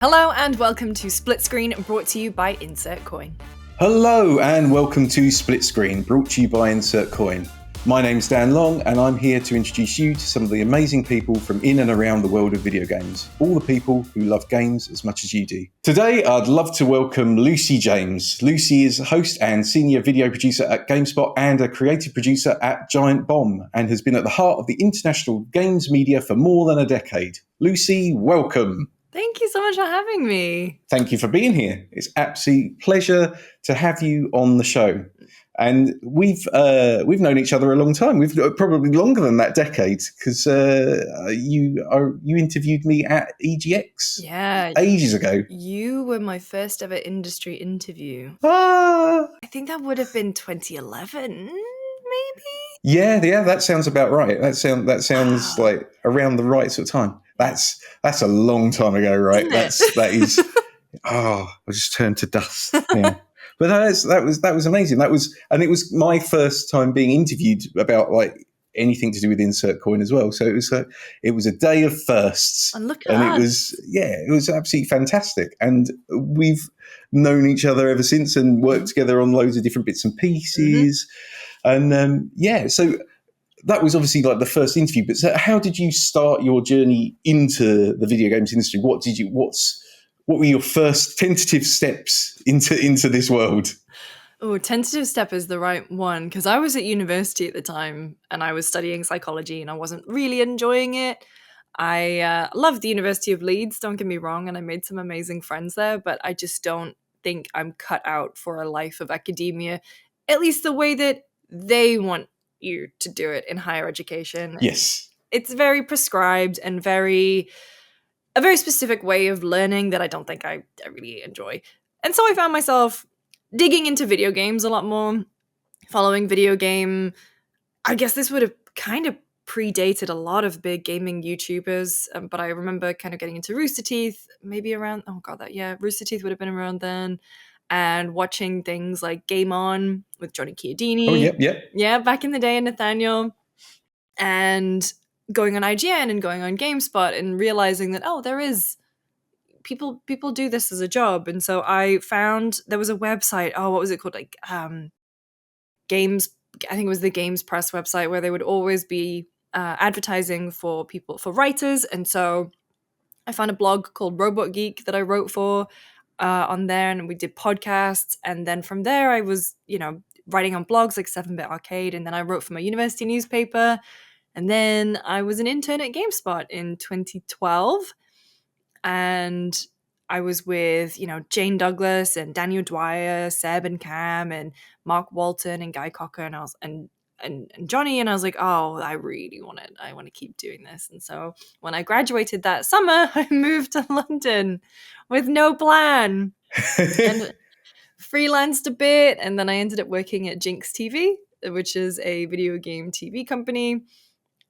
Hello and welcome to Split Screen, brought to you by Insert Coin. Hello and welcome to Split Screen, brought to you by Insert Coin. My name's Dan Long and I'm here to introduce you to some of the amazing people from in and around the world of video games. All the people who love games as much as you do. Today I'd love to welcome Lucy James. Lucy is a host and senior video producer at GameSpot and a creative producer at Giant Bomb and has been at the heart of the international games media for more than a decade. Lucy, welcome. Thank you so much for having me. Thank you for being here. It's an absolute pleasure to have you on the show. And we've known each other a long time. We've probably longer than that decade because you interviewed me at EGX ages ago. You were my first ever industry interview. I think that would have been 2011, maybe. Yeah, that sounds about right. That sounds like around the right sort of time. That's a long time ago, right? That is. I just turned to dust. Yeah. But that was amazing. It was my first time being interviewed about like anything to do with Insert Coin as well. So it was a day of firsts, and look at that. It was absolutely fantastic. And we've known each other ever since and worked together on loads of different bits and pieces. Mm-hmm. And so that was obviously like the first interview. But so how did you start your journey into the video games industry? What were your first tentative steps into this world? Oh, tentative step is the right one because I was at university at the time and I was studying psychology and I wasn't really enjoying it. I loved the University of Leeds, don't get me wrong, and I made some amazing friends there, but I just don't think I'm cut out for a life of academia, at least the way that they want you to do it in higher education. Yes. It's very prescribed and a very specific way of learning that I don't think I really enjoy. And so I found myself digging into video games a lot more, following video game. I guess this would have kind of predated a lot of big gaming YouTubers, but I remember kind of getting into Rooster Teeth, maybe around, Rooster Teeth would have been around then, and watching things like Game On with Johnny Chiodini. Oh, yeah. Yeah, back in the day, Nathaniel. And going on IGN and going on GameSpot and realizing that, there is people do this as a job. And so I found there was a website, what was it called? Like Games, I think it was the Games Press website where they would always be advertising for writers. And so I found a blog called Robot Geek that I wrote for on there, and we did podcasts. And then from there I was, writing on blogs like 7-Bit Arcade, and then I wrote for my university newspaper. And then I was an intern at GameSpot in 2012, and I was with, Jane Douglas and Daniel Dwyer, Seb and Cam and Mark Walton and Guy Cocker and Johnny, and I was like, I really want to keep doing this. And so when I graduated that summer, I moved to London with no plan and freelanced a bit, and then I ended up working at Jinx TV, which is a video game TV company.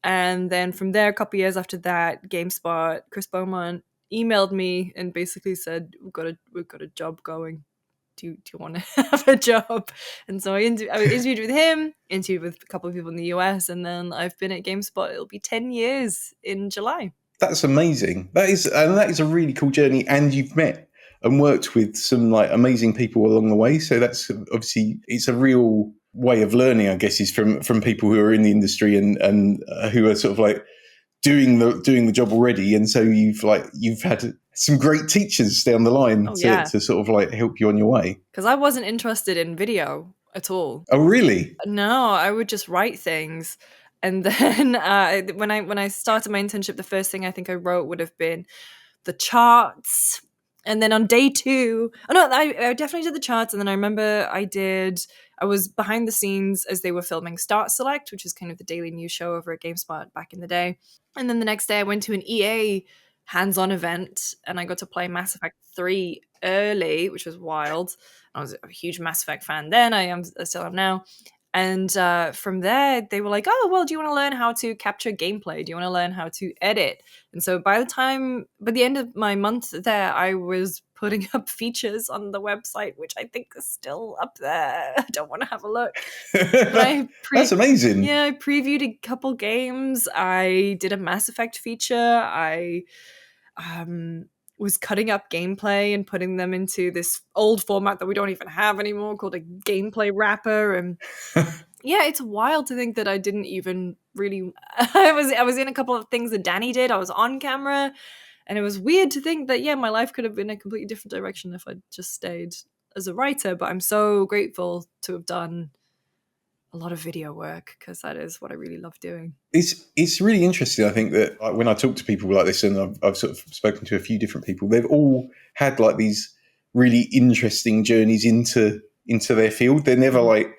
And then from there, a couple years after that, GameSpot, Chris Beaumont emailed me and basically said, we've got a job going. Do you want to have a job? And so I interviewed with him, interviewed with a couple of people in the US, and then I've been at GameSpot. It'll be 10 years in July. That's amazing. That is a really cool journey, and you've met and worked with some like amazing people along the way. So that's obviously, it's a real way of learning, I guess, is from people who are in the industry and who are sort of like doing the job already. And so you've had some great teachers down the line to sort of like help you on your way. Because I wasn't interested in video at all. Oh, really? No, I would just write things. And then when I started my internship, the first thing I think I wrote would have been the charts. And then on day 2, I definitely did the charts. And then I remember I was behind the scenes as they were filming Start Select, which is kind of the daily news show over at GameSpot back in the day. And then the next day I went to an EA hands-on event and I got to play Mass Effect 3 early, which was wild. I was a huge Mass Effect fan then. I still am now. And from there, they were like, do you want to learn how to capture gameplay? Do you want to learn how to edit? And so by the end of my month there, I was putting up features on the website, which I think is still up there. I don't want to have a look. That's amazing. Yeah, I previewed a couple games. I did a Mass Effect feature. I was cutting up gameplay and putting them into this old format that we don't even have anymore called a gameplay wrapper. And yeah, it's wild to think that I didn't even really I was in a couple of things that Danny did. I was on camera, and it was weird to think that, yeah, my life could have been a completely different direction if I'd just stayed as a writer. But I'm so grateful to have done a lot of video work, because that is what I really love doing. It's really interesting. I think that, like, when I talk to people like this, and I've sort of spoken to a few different people, they've all had like these really interesting journeys into their field. They're never like,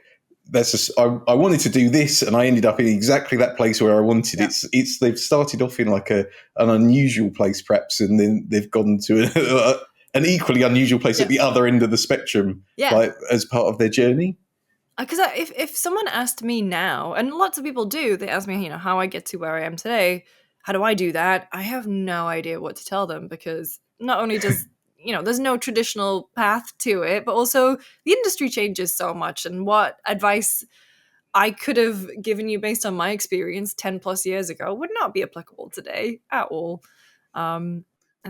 I wanted to do this and I ended up in exactly that place where I wanted. Yeah. It's they've started off in like an unusual place perhaps, and then they've gone to an equally unusual place at the other end of the spectrum, like as part of their journey. Because if someone asked me now, and lots of people do, they ask me, how I get to where I am today, how do I do that? I have no idea what to tell them, because not only does there's no traditional path to it, but also the industry changes so much, and what advice I could have given you based on my experience 10 plus years ago would not be applicable today at all. And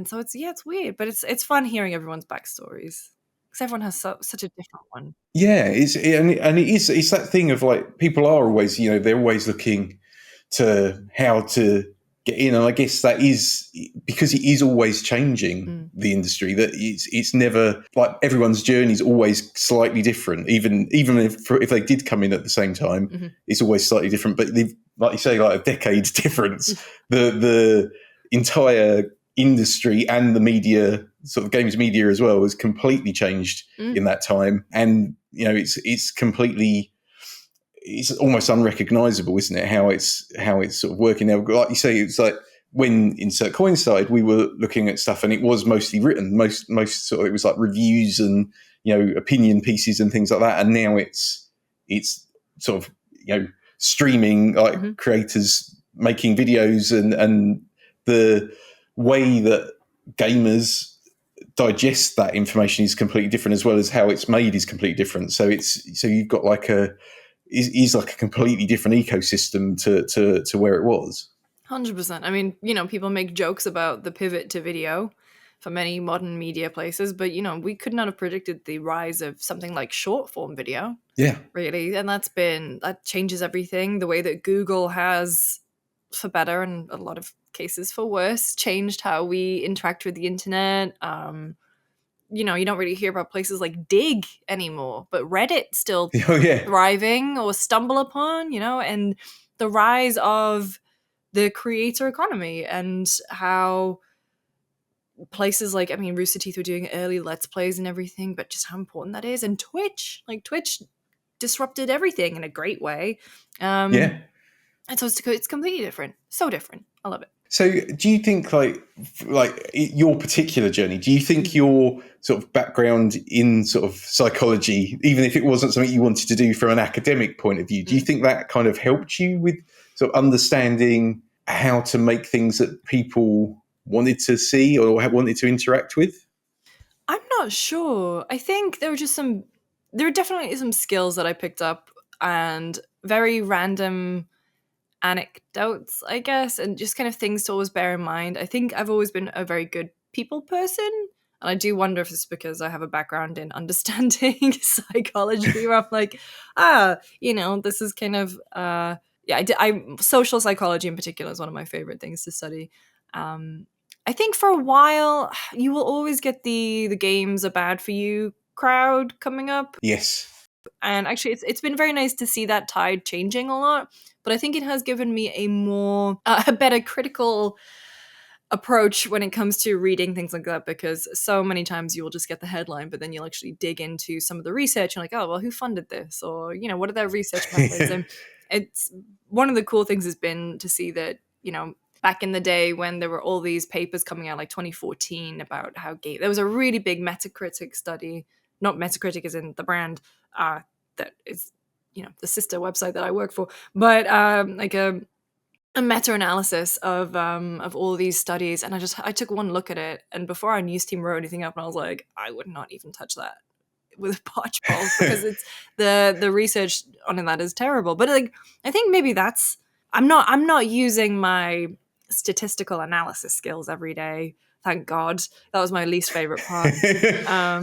so it's weird, but it's fun hearing everyone's backstories, because everyone has such a different one. Yeah, it's that thing of like, people are always, they're always looking to how to get in, and I guess that is because it is always changing, the industry, that it's never like everyone's journey is always slightly different, even if they did come in at the same time, it's always slightly different. But like you say, like a decade's difference, the entire industry and the media, sort of games media as well, has completely changed in that time. And it's completely, it's almost unrecognizable, isn't it, how it's sort of working now. Like you say, it's like when Insert Coin started, we were looking at stuff and it was mostly written, most sort of, it was like reviews and opinion pieces and things like that. And now it's sort of streaming, like creators making videos, and the way that gamers digest that information is completely different, as well as how it's made is completely different. So you've got like is like a completely different ecosystem to where it was. 100%. I mean, people make jokes about the pivot to video for many modern media places, but we could not have predicted the rise of something like short form video. Yeah, really. And that changes everything. The way that Google has, for better and a lot of cases for worse, changed how we interact with the internet. You don't really hear about places like Dig anymore, but Reddit still thriving, or Stumble Upon, and the rise of the creator economy, and how places like, Rooster Teeth were doing early Let's Plays and everything, but just how important that is. And Twitch disrupted everything in a great way. And so it's completely different. So different. I love it. So do you think like your particular journey, do you think your sort of background in sort of psychology, even if it wasn't something you wanted to do from an academic point of view, do you think that kind of helped you with sort of understanding how to make things that people wanted to see or wanted to interact with? I'm not sure. I think there are definitely some skills that I picked up, and very random anecdotes, I guess, and just kind of things to always bear in mind. I think I've always been a very good people person, and I do wonder if it's because I have a background in understanding psychology, where I'm like, this is kind of social psychology in particular is one of my favorite things to study. I think for a while you will always get the games are bad for you crowd coming up. Yes. And actually, it's been very nice to see that tide changing a lot. But I think it has given me a better critical approach when it comes to reading things like that, because so many times you will just get the headline, but then you'll actually dig into some of the research and like, oh, well, who funded this? Or, what are their research methods? And it's one of the cool things has been to see that, back in the day when there were all these papers coming out, like 2014, about how there was a really big Metacritic study, not Metacritic as in the brand, that is, the sister website that I work for, but like a meta-analysis of all these studies. And I took one look at it, and before our news team wrote anything up, and I was like, I would not even touch that with a barge pole, because it's the research on that is terrible. But like, I think maybe I'm not using my statistical analysis skills every day Thank God. That was my least favorite part.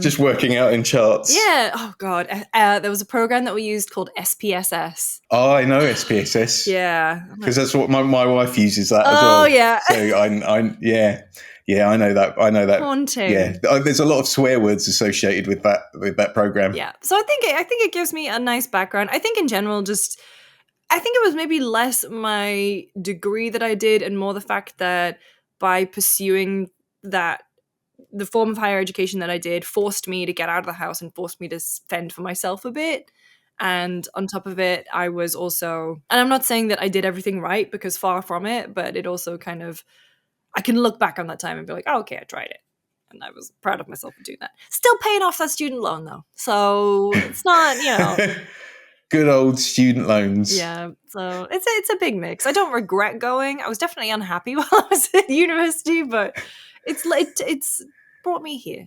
Just working out in charts. Yeah. Oh God. There was a program that we used called SPSS. Oh, I know SPSS. Yeah. Because that's what my wife uses that as Oh well. yeah. So I know that. I know that. Haunting. Yeah, there's a lot of swear words associated with that program. Yeah. So I think it gives me a nice background. I think in general, I think it was maybe less my degree that I did and more the fact that by pursuing that, the form of higher education that I did forced me to get out of the house and forced me to fend for myself a bit. And on top of it, I was also, and I'm not saying that I did everything right because far from it, but it also kind of, I can look back on that time and be like, oh, okay, I tried it. And I was proud of myself for doing that. Still paying off that student loan though. So it's not, Good old student loans. Yeah, so it's a big mix. I don't regret going. I was definitely unhappy while I was at university, but it's brought me here.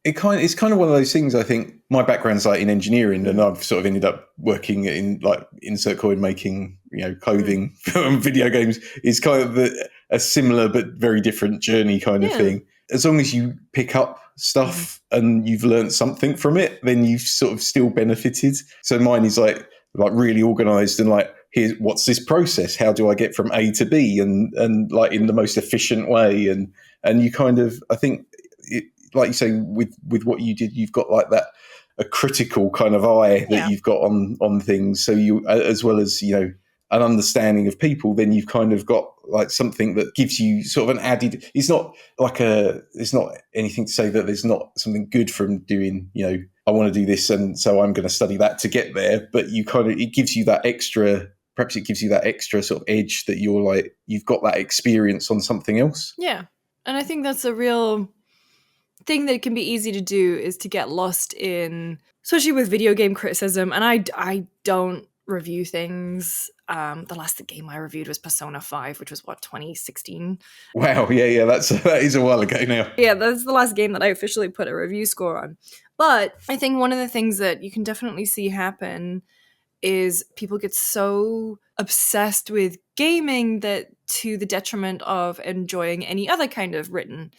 It's kind of one of those things. I think my background's like in engineering, and I've sort of ended up working in like insert coin making, clothing for video games. It's kind of a similar but very different journey kind of thing. As long as you pick up stuff and you've learned something from it, then you've sort of still benefited. So mine is like really organized and like, here's what's this process? How do I get from A to B and like in the most efficient way? And you kind of, I think, like you say, with what you did, you've got like that a critical kind of eye that you've got on things. So you, as well as an understanding of people, then you've kind of got like something that gives you sort of an added. It's not anything to say that there's not something good from doing. I want to do this, and so I'm going to study that to get there. But it gives you that extra. Perhaps it gives you that extra sort of edge that you're like, you've got that experience on something else. Yeah, and I think that's a real thing that can be easy to do, is to get lost in, especially with video game criticism. And I don't review things. The last game I reviewed was Persona 5, which was 2016. Wow, yeah, that is a while ago now. Yeah, that's the last game that I officially put a review score on. But I think one of the things that you can definitely see happen is people get so obsessed with gaming that to the detriment of enjoying any other kind of written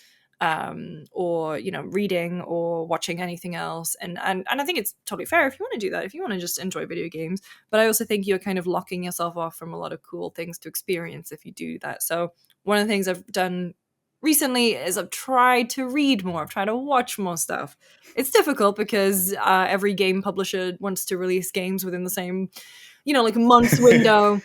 or reading or watching anything else. And I think it's totally fair if you want to do that, if you want to just enjoy video games. But I also think you're kind of locking yourself off from a lot of cool things to experience if you do that. So one of the things I've done recently is I've tried to read more. I've tried to watch more stuff. It's difficult because every game publisher wants to release games within the same, like a month's window.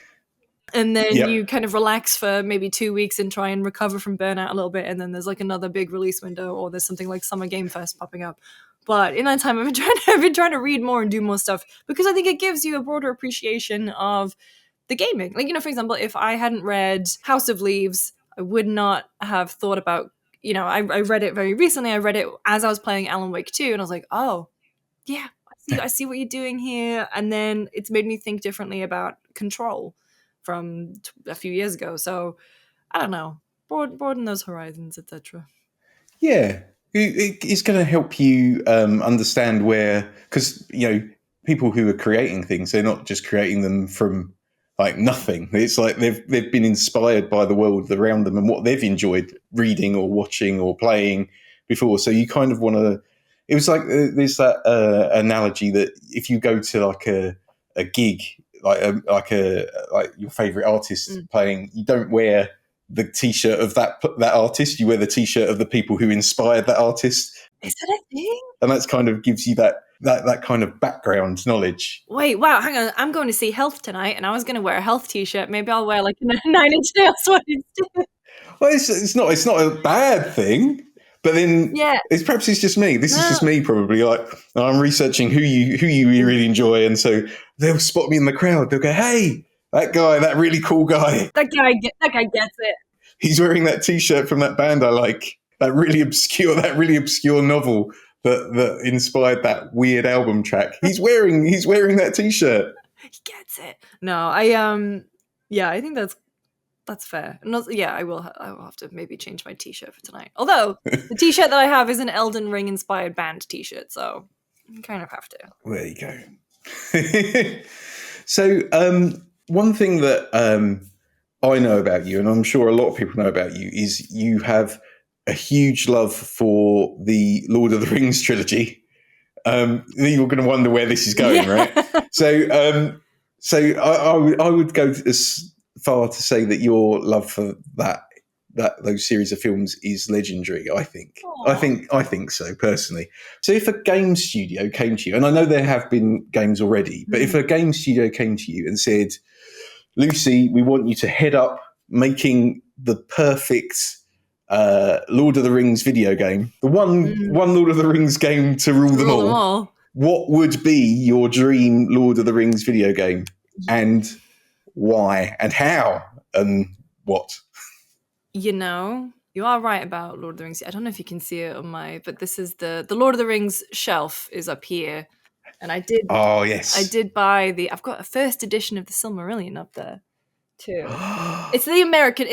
And then you kind of relax for maybe 2 weeks and try and recover from burnout a little bit. And then there's like another big release window, or there's something like Summer Game Fest popping up. But in that time, I've been trying to read more and do more stuff because I think it gives you a broader appreciation of the gaming. Like, for example, if I hadn't read House of Leaves, I would not have thought about, I read it very recently. I read it as I was playing Alan Wake 2, and I was like, oh, yeah, I see what you're doing here. And then it's made me think differently about Control from a few years ago. So I don't know, broaden those horizons, etc. Yeah, it's going to help you understand where, because people who are creating things, they're not just creating them from like nothing. It's like they've been inspired by the world around them and what they've enjoyed reading or watching or playing before. So you kind of want to. It was like there's that analogy that if you go to like a gig, like your favorite artist playing, you don't wear the t-shirt of that artist, you wear the t-shirt of the people who inspired that artist. Is that a thing? And that's kind of gives you that kind of background knowledge. Wait, wow, hang on. I'm going to see Health tonight, and I was going to wear a Health t-shirt. Maybe I'll wear like a 9 Inch Nails one instead. Well, it's not a bad thing. But then it's just me. This is just me probably. Like I'm researching who you really enjoy, and so they'll spot me in the crowd. They'll go, "Hey, that guy, that really cool guy. That guy gets it. He's wearing that T-shirt from that band I like. That really obscure novel that inspired that weird album track. He's wearing that T-shirt. He gets it. No, I think that's fair. And also, I will have to maybe change my T-shirt for tonight. Although the T-shirt that I have is an Elden Ring inspired band T-shirt, so you kind of have to. There you go. So one thing that I know about you, and I'm sure a lot of people know about you, is you have a huge love for the Lord of the Rings trilogy. You're going to wonder where this is going, right? So I would go as far to say that your love for those series of films is legendary. I think. I think so personally. So if a game studio came to you, and I know there have been games already, but if a game studio came to you and said, "Lucy, we want you to head up making the perfect Lord of the Rings video game, the one Lord of the Rings game to rule them all," what would be your dream Lord of the Rings video game, and why, and how, and what? You know, you are right about Lord of the Rings. I don't know if you can see it on but this is the Lord of the Rings shelf is up here, and I did. Oh yes, I did buy I've got a first edition of the Silmarillion up there too. It's the American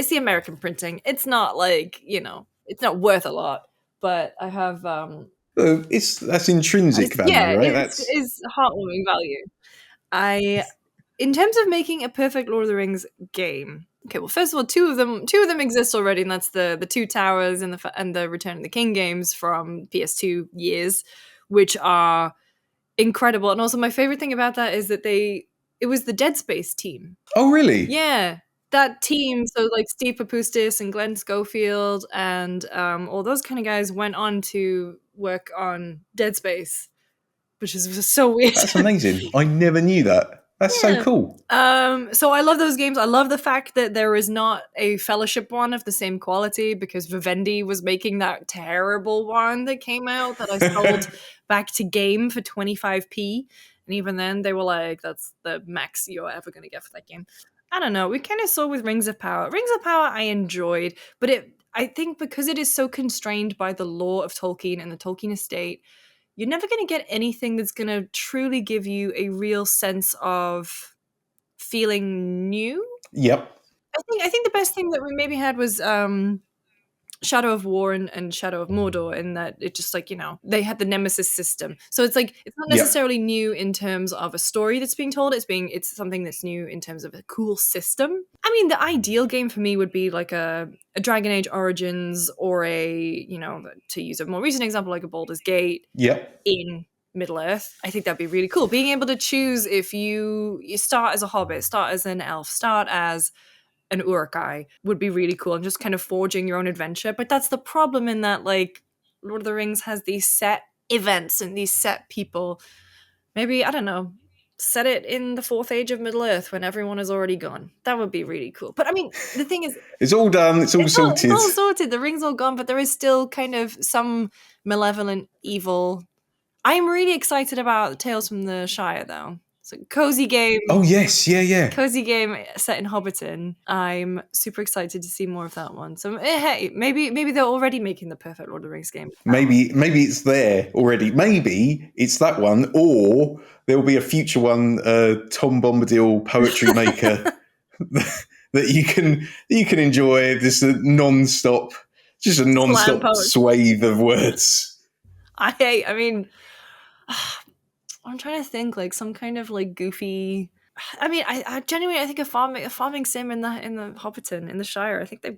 printing. It's not like, it's not worth a lot, but I have. That's intrinsic value, right? It's heartwarming value. In terms of making a perfect Lord of the Rings game. Okay, well, first of all, two of them exist already, and that's the Two Towers and the Return of the King games from PS2 years, which are incredible. And also, my favorite thing about that is that it was the Dead Space team. Oh, really? Yeah, that team. So like Steve Papustis and Glenn Schofield and all those kind of guys went on to work on Dead Space, which is so weird. That's amazing. I never knew that. That's so cool. So I love those games. I love the fact that there is not a Fellowship one of the same quality, because Vivendi was making that terrible one that came out that I sold back to Game for 25p. And even then they were like, that's the max you're ever going to get for that game. I don't know. We kind of saw with Rings of Power. Rings of Power I enjoyed, but I think because it is so constrained by the lore of Tolkien and the Tolkien estate, you're never going to get anything that's going to truly give you a real sense of feeling new. Yep. I think the best thing that we maybe had was Shadow of War and Shadow of Mordor, in that it just like, they had the Nemesis system. So it's like, it's not necessarily new in terms of a story that's being told. It's something that's new in terms of a cool system. I mean, the ideal game for me would be like a Dragon Age Origins, or to use a more recent example, like a Baldur's Gate in Middle Earth. I think that'd be really cool. Being able to choose if you start as a hobbit, start as an elf, start as an Uruk-hai would be really cool, and just kind of forging your own adventure. But that's the problem, in that like Lord of the Rings has these set events and these set people. Maybe, I don't know, set it in the fourth age of Middle Earth when everyone is already gone. That would be really cool. But I mean, the thing is, it's all done. It's all sorted. It's all sorted. The ring's all gone, but there is still kind of some malevolent evil. I'm really excited about Tales from the Shire, though. It's a cozy game. Oh, yes. Yeah. Cozy game set in Hobbiton. I'm super excited to see more of that one. So, hey, maybe they're already making the perfect Lord of the Rings game. Maybe it's there already. Maybe it's that one, or there will be a future one, Tom Bombadil poetry maker that you can enjoy. Just a non-stop swathe of words. I mean, I'm trying to think, like some kind of like goofy. I mean, I genuinely think a farming sim in the Hobbiton in the Shire. I think they've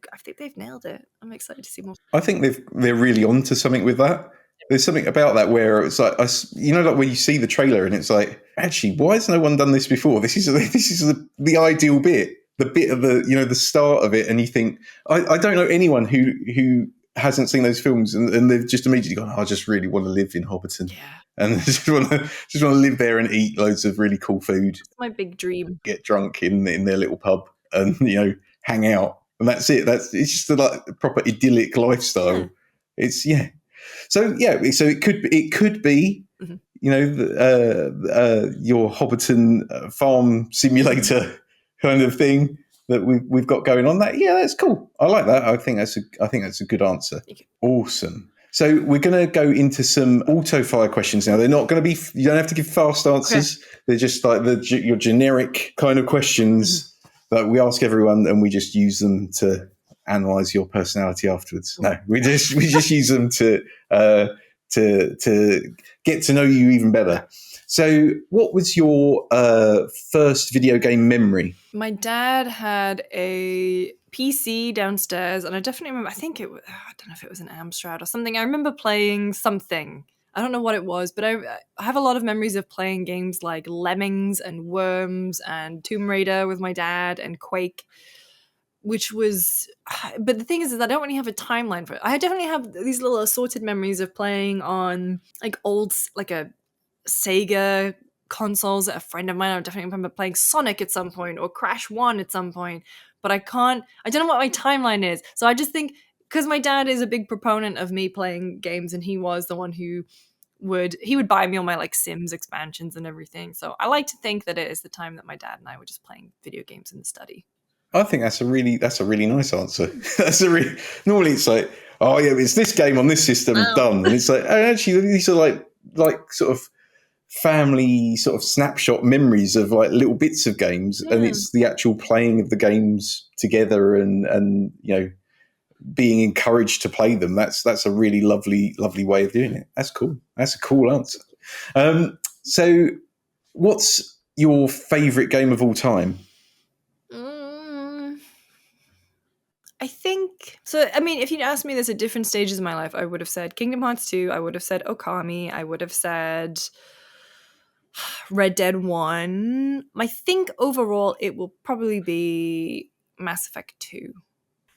nailed it. I'm excited to see more. I think they're really onto something with that. There's something about that where it's like, like when you see the trailer and it's like, actually, why has no one done this before? This is the ideal bit, the bit of the start of it, and you think, I don't know anyone who hasn't seen those films and they've just immediately gone, I just really want to live in Hobbiton. Yeah. And just want to live there and eat loads of really cool food. It's my big dream. Get drunk in their little pub and hang out, and that's it. It's just a proper idyllic lifestyle. Yeah. So it could be your Hobbiton farm simulator kind of thing that we've got going on. That's cool. I like that. I think that's a good answer. Awesome. So we're going to go into some AUTOFIRE questions now. They're not going to be, you don't have to give fast answers. Okay. They're just like your generic kind of questions that we ask everyone, and we just use them to analyze your personality afterwards. No, we just use them to get to know you even better. So what was your first video game memory? My dad had a PC downstairs, and I definitely remember. I think it was. I don't know if it was an Amstrad or something. I remember playing something. I don't know what it was, but I have a lot of memories of playing games like Lemmings and Worms and Tomb Raider with my dad and Quake, which was. But the thing is I don't really have a timeline for it. I definitely have these little assorted memories of playing on like old, like a Sega consoles. A friend of mine, I definitely remember playing Sonic at some point or Crash 1 at some point, but I don't know what my timeline is. So I just think because my dad is a big proponent of me playing games, and he was the one who would buy me all my like Sims expansions and everything. So I like to think that it is the time that my dad and I were just playing video games in the study. I think that's a really nice answer. That's a really normally it's like, oh yeah, it's this game on this system Wow. done, and it's like, oh, actually these are like sort of family sort of snapshot memories of like little bits of games, and Yeah. it's the actual playing of the games together, and being encouraged to play them. That's a really lovely way of doing it. That's cool. That's a cool answer. So, what's your favourite game of all time? Mm, I think so. I mean, if you'd asked me this at different stages of my life, I would have said Kingdom Hearts 2, I would have said Okami, I would have said Red Dead 1. I think overall it will probably be Mass Effect 2.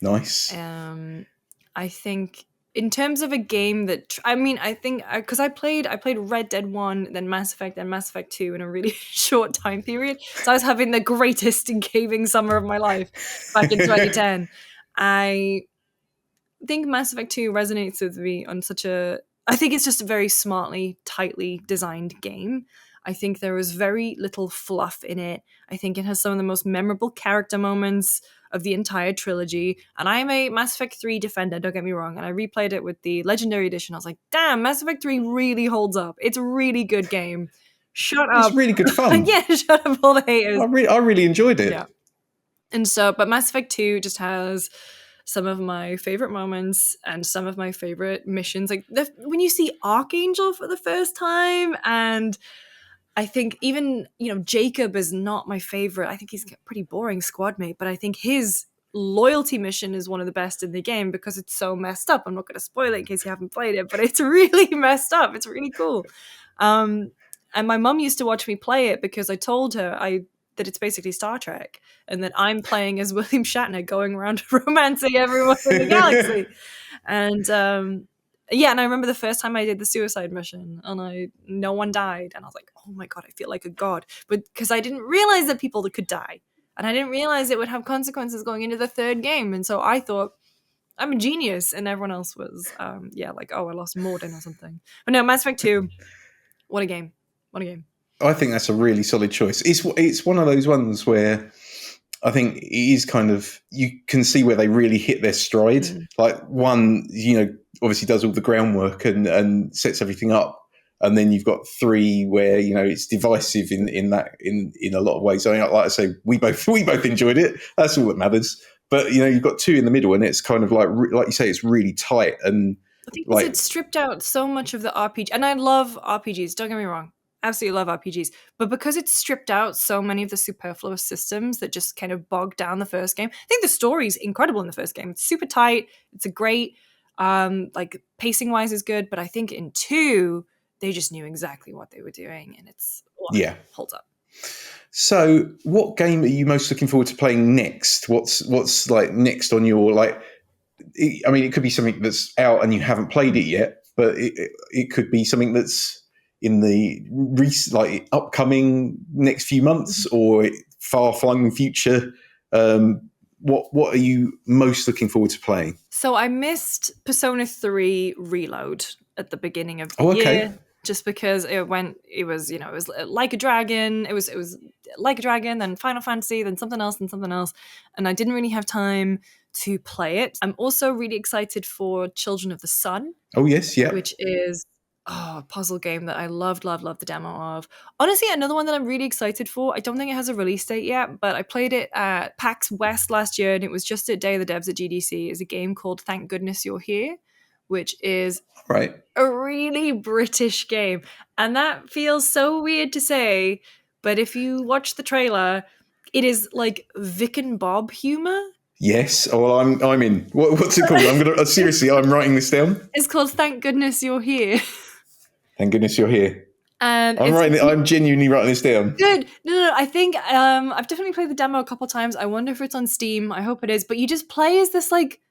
Nice. I think in terms of a game that I mean, I think because I played Red Dead 1, then Mass Effect, then Mass Effect 2 in a really short time period. So I was having the greatest gaming summer of my life back in 2010. I think Mass Effect 2 resonates with me on such a. I think it's just a very smartly, tightly designed game. I think there is very little fluff in it. I think it has some of the most memorable character moments of the entire trilogy. And I'm a Mass Effect 3 defender, don't get me wrong. And I replayed it with the Legendary Edition. I was like, damn, Mass Effect 3 really holds up. It's a really good game. Shut It's up. really good fun. Yeah, shut up, all the haters. I really enjoyed it. Yeah. And so, but Mass Effect 2 just has some of my favorite moments and some of my favorite missions. Like when you see Archangel for the first time, and I think even, Jacob is not my favorite. I think he's a pretty boring squad mate, but I think his loyalty mission is one of the best in the game because it's so messed up. I'm not going to spoil it in case you haven't played it, but it's really messed up. It's really cool. And my mum used to watch me play it because I told her that it's basically Star Trek and that I'm playing as William Shatner going around romancing everyone in the galaxy. And yeah, and I remember the first time I did the suicide mission and no one died. And I was like, oh my God, I feel like a god. But because I didn't realize that people could die. And I didn't realize it would have consequences going into the third game. And so I thought, I'm a genius. And everyone else was, like, oh, I lost Morden or something. But no, Mass Effect 2, what a game. What a game. I think that's a really solid choice. It's one of those ones where I think it is kind of, you can see where they really hit their stride. Like one, obviously does all the groundwork and sets everything up. And then you've got 3 where, it's divisive in a lot of ways. I mean, like I say, we both enjoyed it. That's all that matters. But, you've got 2 in the middle and it's kind of like you say, it's really tight. And I think it stripped out so much of the RPG. And I love RPGs, don't get me wrong. Absolutely love RPGs. But because it's stripped out so many of the superfluous systems that just kind of bogged down the first game, I think the story's incredible in the first game. It's super tight. It's a great, pacing wise is good. But I think in 2, they just knew exactly what they were doing. And holds up. So what game are you most looking forward to playing next? What's like next on your, like, I mean, it could be something that's out and you haven't played it yet, but it could be something that's in the upcoming next few months or far-flung future. What are you most looking forward to playing? So I missed Persona 3 Reload at the beginning of the year, just because it was Like a Dragon. It was Like a Dragon, then Final Fantasy, then something else, and I didn't really have time to play it. I'm also really excited for Children of the Sun. Oh yes, yeah. Which is a puzzle game that I loved the demo of. Honestly, another one that I'm really excited for. I don't think it has a release date yet, but I played it at PAX West last year, and it was just at Day of the Devs at GDC. Is a game called Thank Goodness You're Here, which is a really British game. And that feels so weird to say, but if you watch the trailer, it is like Vic and Bob humor. Yes. Well, I'm in. What's it called? Seriously, I'm writing this down. It's called Thank Goodness You're Here. Thank goodness you're here. And it's I'm genuinely writing this down. good. No. I think I've definitely played the demo a couple times. I wonder if it's on Steam. I hope it is. But you just play as this like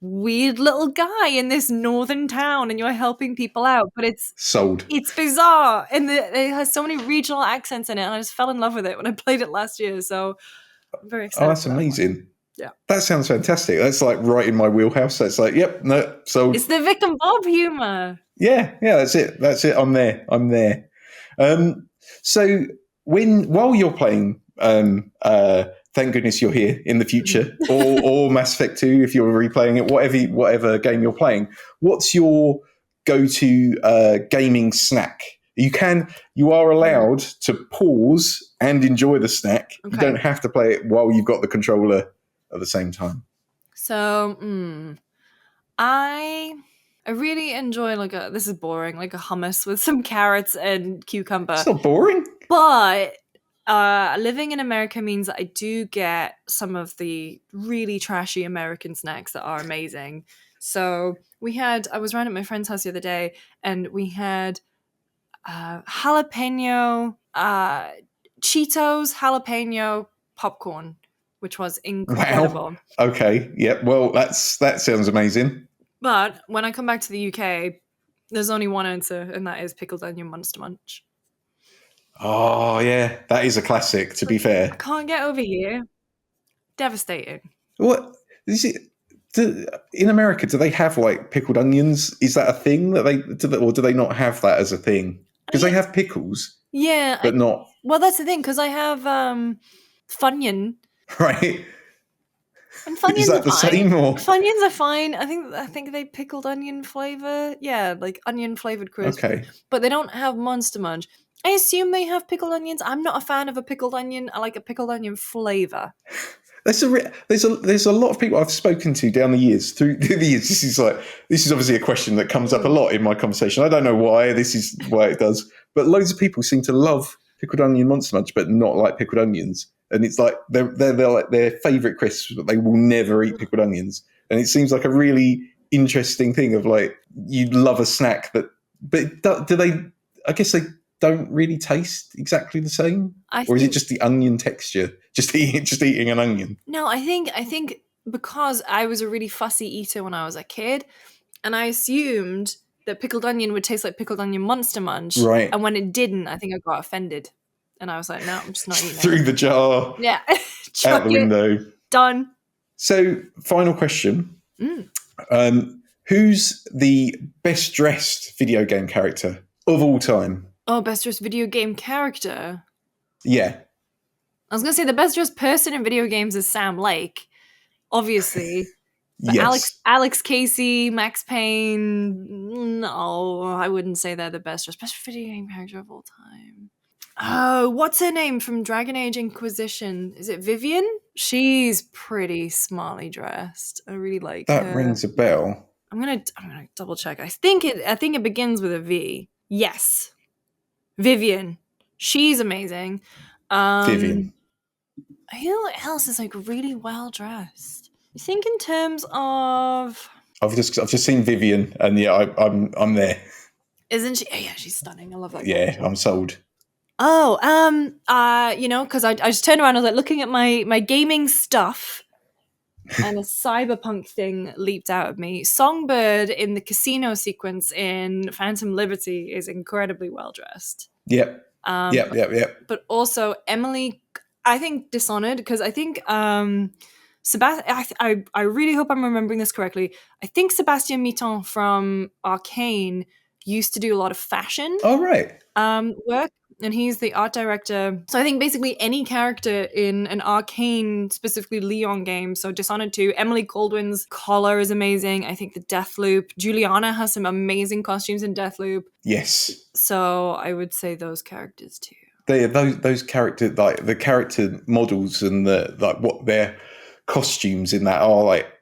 weird little guy in this northern town, and you're helping people out. But Sold. it's bizarre, and it has so many regional accents in it. And I just fell in love with it when I played it last year. So I'm very excited. Oh, that's amazing. Yeah. That sounds fantastic. That's like right in my wheelhouse. That's like, yep, no, sold. It's the Vic and Bob humor. Yeah, that's it. I'm there. So while you're playing, thank goodness you're here in the future, or Mass Effect 2 if you're replaying it, whatever game you're playing. What's your go-to gaming snack? You are allowed to pause and enjoy the snack. Okay. You don't have to play it while you've got the controller at the same time. So, I really enjoy this is boring, like a hummus with some carrots and cucumber. It's not boring. But living in America means that I do get some of the really trashy American snacks that are amazing. So I was around at my friend's house the other day, and we had jalapeno, Cheetos, jalapeno popcorn, which was incredible. Wow. Okay. Yeah. Well, that sounds amazing. But when I come back to the UK, there's only one answer, and that is pickled onion Monster Munch. Oh, yeah. That is a classic, to be fair. I can't get over here. Devastating. What is it? In America, do they have like pickled onions? Is that a thing that or do they not have that as a thing? Because they have pickles. Yeah. But not. Well, that's the thing, because I have Funyun. Right. And Funyuns is that the same? Or? Funyuns are fine. I think they pickled onion flavor. Yeah, like onion flavored crisp. Okay. But they don't have Monster Munch. I assume they have pickled onions. I'm not a fan of a pickled onion. I like a pickled onion flavor. There's a lot of people I've spoken to down the years. Through the years, this is obviously a question that comes up a lot in my conversation. I don't know why. This is why it does. But loads of people seem to love pickled onion Monster Munch, but not like pickled onions. And it's like they're like their favourite crisps, but they will never eat pickled onions. And it seems like a really interesting thing of like you love a snack but do they? I guess they don't really taste exactly the same, or is it just the onion texture? Just eating an onion? No, I think because I was a really fussy eater when I was a kid, and I assumed that pickled onion would taste like pickled onion Monster Munch, right? And when it didn't, I think I got offended. And I was like, no, I'm just not eating it. Through the jar. Yeah. Out the window. Done. So, final question. Who's the best dressed video game character of all time? Oh, best dressed video game character? Yeah. I was going to say the best dressed person in video games is Sam Lake, obviously. But yes. Alex Casey, Max Payne, no, I wouldn't say they're the best dressed. Best video game character of all time. Oh, what's her name from Dragon Age Inquisition? Is it Vivian? She's pretty smartly dressed. I really like her. That rings a bell. I'm gonna double check. I think it begins with a V. Yes, Vivian. She's amazing. Vivian. Who else is like really well dressed? I think in terms of I've just seen Vivian, and yeah, I'm there. Isn't she? Oh, yeah, she's stunning. I love that. Yeah, I'm sold. Oh, because I just turned around, I was like looking at my gaming stuff, and a cyberpunk thing leaped out of me. Songbird in the casino sequence in Phantom Liberty is incredibly well dressed. Yep. Yep. But also Emily, I think Dishonored, because I think Sebastian. I really hope I'm remembering this correctly. I think Sebastian Mitton from Arcane used to do a lot of fashion. Oh, right. Work. And he's the art director. So I think basically any character in an Arcane, specifically Leon game, so Dishonored 2, Emily Caldwin's collar is amazing. I think the Deathloop. Juliana has some amazing costumes in Deathloop. Yes. So I would say those characters too. Those characters, like the character models and what their costumes in that are like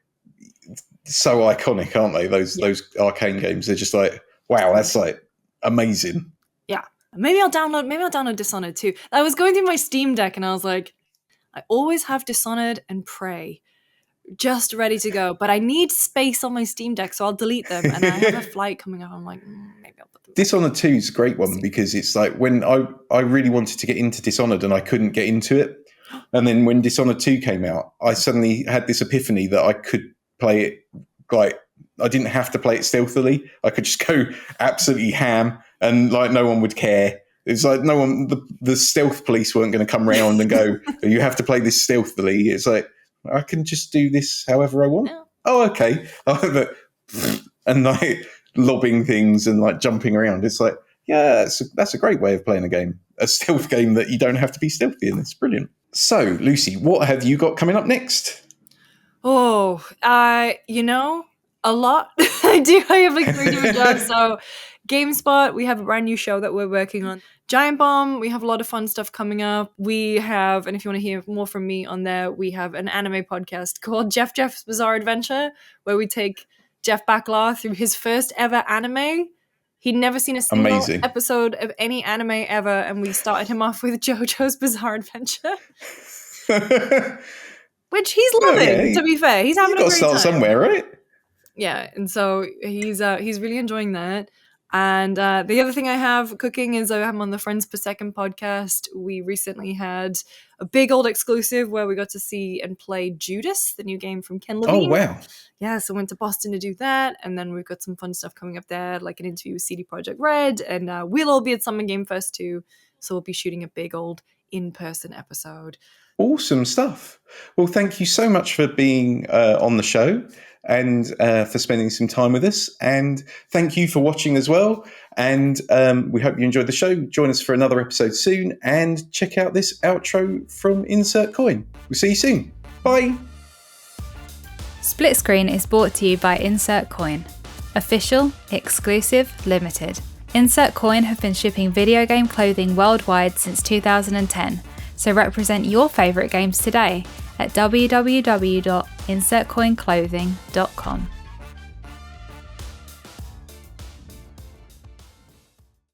so iconic, aren't they? Those Arcane games, they're just like, wow, that's like amazing. Yeah. Maybe I'll download Dishonored too. I was going through my Steam Deck and I was like, I always have Dishonored and Prey. just ready to go. But I need space on my Steam Deck, so I'll delete them. And I have a flight coming up. I'm like, maybe I'll put them back. Dishonored 2 is a great one because it's like when I really wanted to get into Dishonored and I couldn't get into it. And then when Dishonored 2 came out, I suddenly had this epiphany that I could play it like I didn't have to play it stealthily. I could just go absolutely ham and like no one would care. It's like no one, the stealth police weren't going to come around and go, you have to play this stealthily. It's like, I can just do this however I want. Yeah. Oh, okay. And like lobbing things and like jumping around. It's like, yeah, that's a great way of playing a game. A stealth game that you don't have to be stealthy in. It's brilliant. So, Lucy, what have you got coming up next? Oh, a lot. I have like 3 different jobs. So GameSpot, we have a brand new show that we're working on. Giant Bomb, we have a lot of fun stuff coming up. We have, and if you want to hear more from me on there, we have an anime podcast called Jeff's Bizarre Adventure, where we take Jeff Backlaw through his first ever anime. He'd never seen a single episode of any anime ever, and we started him off with JoJo's Bizarre Adventure. Which he's loving, to be fair. He's having a great time. You've got to start somewhere, right? Yeah, and so he's really enjoying that. And the other thing I have cooking is I'm on the Friends Per Second podcast. We recently had a big old exclusive where we got to see and play Judas, the new game from Ken Levine. Oh, wow. Yeah, so went to Boston to do that. And then we've got some fun stuff coming up there, like an interview with CD Projekt Red. And we'll all be at Summer Game Fest too. So we'll be shooting a big old in-person episode. Awesome stuff. Well, thank you so much for being on the show and for spending some time with us. And thank you for watching as well. And we hope you enjoyed the show. Join us for another episode soon and check out this outro from Insert Coin. We'll see you soon. Bye. Split Screen is brought to you by Insert Coin. Official, exclusive, limited. Insert Coin have been shipping video game clothing worldwide since 2010. So represent your favourite games today at www.insertcoinclothing.com.